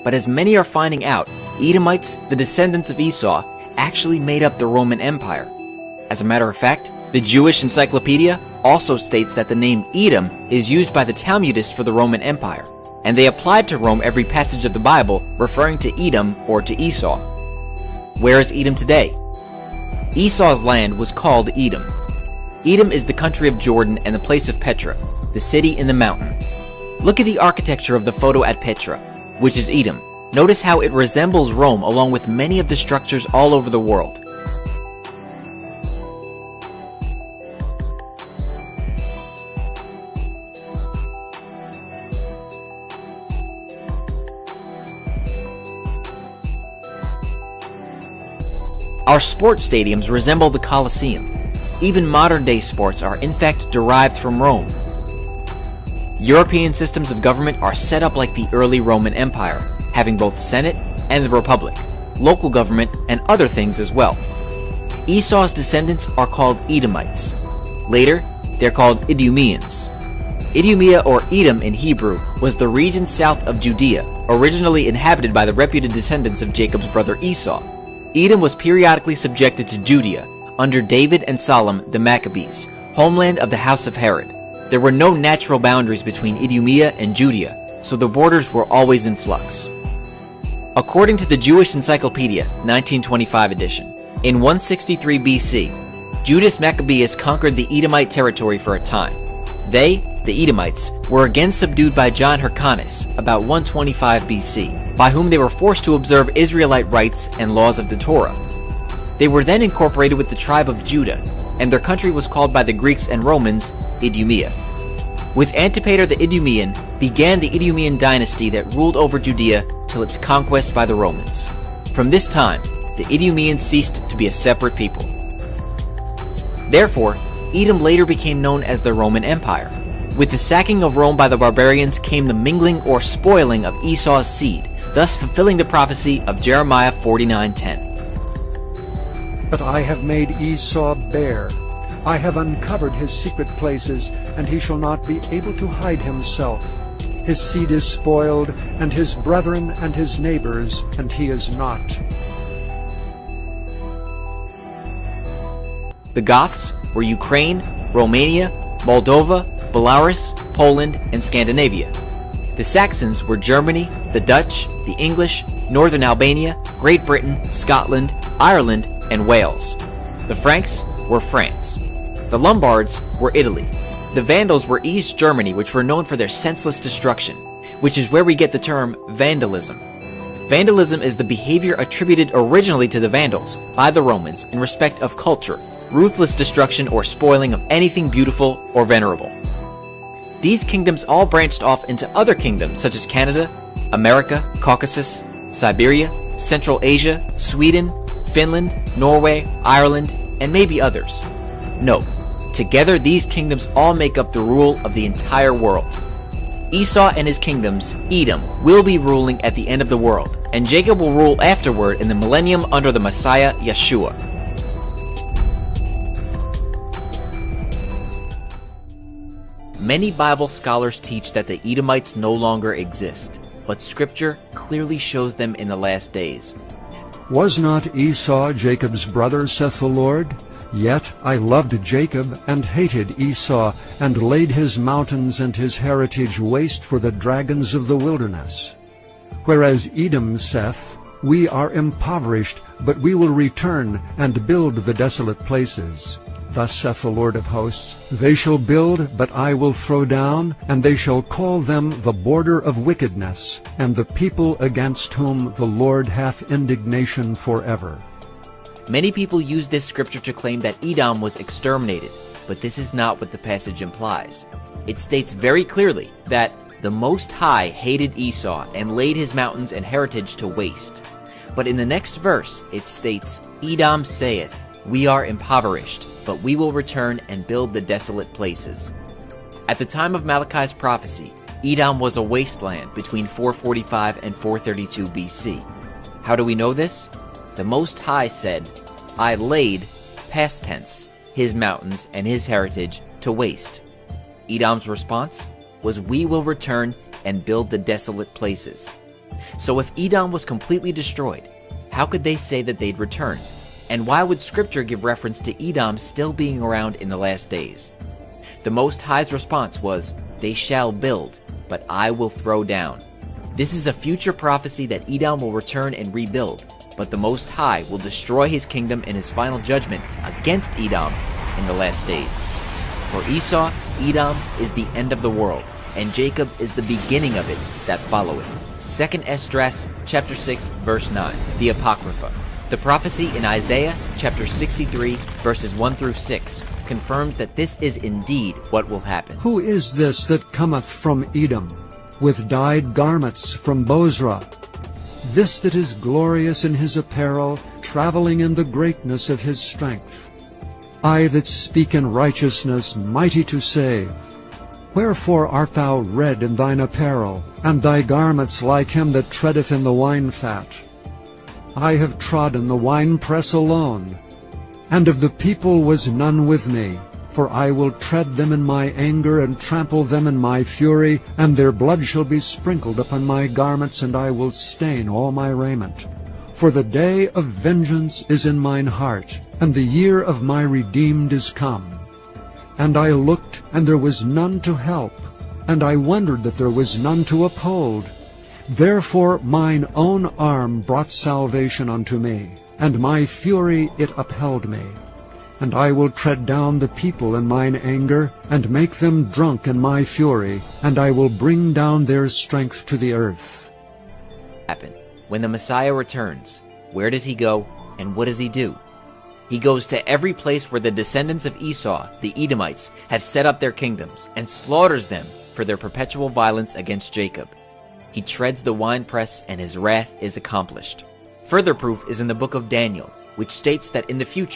But as many are finding out, Edomites, the descendants of Esau, actually made up the Roman Empire. As a matter of fact, the Jewish Encyclopedia also states that the name Edom is used by the Talmudists for the Roman Empire, and they applied to Rome every passage of the Bible referring to Edom or to Esau. Where is Edom today? Esau's land was called Edom. Edom is the country of Jordan and the place of Petra, the city in the mountain. Look at the architecture of the photo at Petra, which is Edom. Notice how it resembles Rome along with many of the structures all over the world. Our sports stadiums resemble the Colosseum. Even modern-day sports are in fact derived from Rome. European systems of government are set up like the early Roman Empire, having both Senate and the Republic, local government, and other things as well. Esau's descendants are called Edomites. Later, they're called Idumeans. Idumea or Edom in Hebrew was the region south of Judea, originally inhabited by the reputed descendants of Jacob's brother Esau. Edom was periodically subjected to Judea under David and Solomon the Maccabees, homeland of the house of Herod. There were no natural boundaries between Idumea and Judea, so the borders were always in flux. According to the Jewish Encyclopedia, 1925 edition, in 163 BC, Judas Maccabeus conquered the Edomite territory for a time. They, the Edomites, were again subdued by John Hyrcanus about 125 BC, by whom they were forced to observe Israelite rites and laws of the Torah. They were then incorporated with the tribe of Judah, and their country was called by the Greeks and Romans Idumea. With Antipater the Idumean began the Idumean dynasty that ruled over Judea till its conquest by the Romans. From this time, the Idumeans ceased to be a separate people. Therefore, Edom later became known as the Roman Empire. With the sacking of Rome by the barbarians came the mingling or spoiling of Esau's seed, thus fulfilling the prophecy of Jeremiah 49:10. But I have made Esau bare. I have uncovered his secret places, and he shall not be able to hide himself. His seed is spoiled, and his brethren and his neighbors, and he is not. The Goths were Ukraine, Romania, Moldova, Belarus, Poland, and Scandinavia. The Saxons were Germany, the Dutch, the English, Northern Albania, Great Britain, Scotland, Ireland, and Wales. The Franks were France. The Lombards were Italy. The Vandals were East Germany, which were known for their senseless destruction, which is where we get the term vandalism. Vandalism is the behavior attributed originally to the Vandals by the Romans in respect of culture, ruthless destruction or spoiling of anything beautiful or venerable. These kingdoms all branched off into other kingdoms such as Canada, America, Caucasus, Siberia, Central Asia, Sweden, Finland, Norway, Ireland, and maybe others. No, together these kingdoms all make up the rule of the entire world. Esau and his kingdoms, Edom, will be ruling at the end of the world, and Jacob will rule afterward in the millennium under the Messiah, Yeshua. Many Bible scholars teach that the Edomites no longer exist, but Scripture clearly shows them in the last days. Was not Esau Jacob's brother, saith the Lord? Yet I loved Jacob, and hated Esau, and laid his mountains and his heritage waste for the dragons of the wilderness. Whereas Edom saith, We are impoverished, but we will return, and build the desolate places. Thus saith the Lord of hosts, They shall build, but I will throw down, and they shall call them the border of wickedness, and the people against whom the Lord hath indignation forever. Many people use this scripture to claim that Edom was exterminated, but this is not what the passage implies. It states very clearly that the Most High hated Esau and laid his mountains and heritage to waste. But in the next verse, it states, Edom saith, We are impoverished, but we will return and build the desolate places. At the time of Malachi's prophecy, Edom was a wasteland between 445 and 432 BC. How do we know this? The Most High said, I laid, past tense, his mountains and his heritage to waste. Edom's response was, We will return and build the desolate places. So if Edom was completely destroyed, how could they say that they'd return? And why would Scripture give reference to Edom still being around in the last days? The Most High's response was, "They shall build, but I will throw down." This is a future prophecy that Edom will return and rebuild, but the Most High will destroy his kingdom in his final judgment against Edom in the last days. For Esau, Edom is the end of the world, and Jacob is the beginning of it that followeth. 2 Esdras chapter 6 verse 9, the Apocrypha. The prophecy in Isaiah chapter 63 verses 1 through 6 confirms that this is indeed what will happen. Who is this that cometh from Edom, with dyed garments from Bozrah? This that is glorious in his apparel, traveling in the greatness of his strength. I that speak in righteousness, mighty to save. Wherefore art thou red in thine apparel, and thy garments like him that treadeth in the wine fat? I have trodden the winepress alone, and of the people was none with me. For I will tread them in my anger, and trample them in my fury, and their blood shall be sprinkled upon my garments, and I will stain all my raiment. For the day of vengeance is in mine heart, and the year of my redeemed is come. And I looked, and there was none to help, and I wondered that there was none to uphold. Therefore mine own arm brought salvation unto me, and my fury it upheld me. And I will tread down the people in mine anger, and make them drunk in my fury, and I will bring down their strength to the earth. When the Messiah returns, where does he go, and what does he do? He goes to every place where the descendants of Esau, the Edomites, have set up their kingdoms, and slaughters them for their perpetual violence against Jacob. He treads the winepress, and his wrath is accomplished. Further proof is in the book of Daniel, which states that in the future,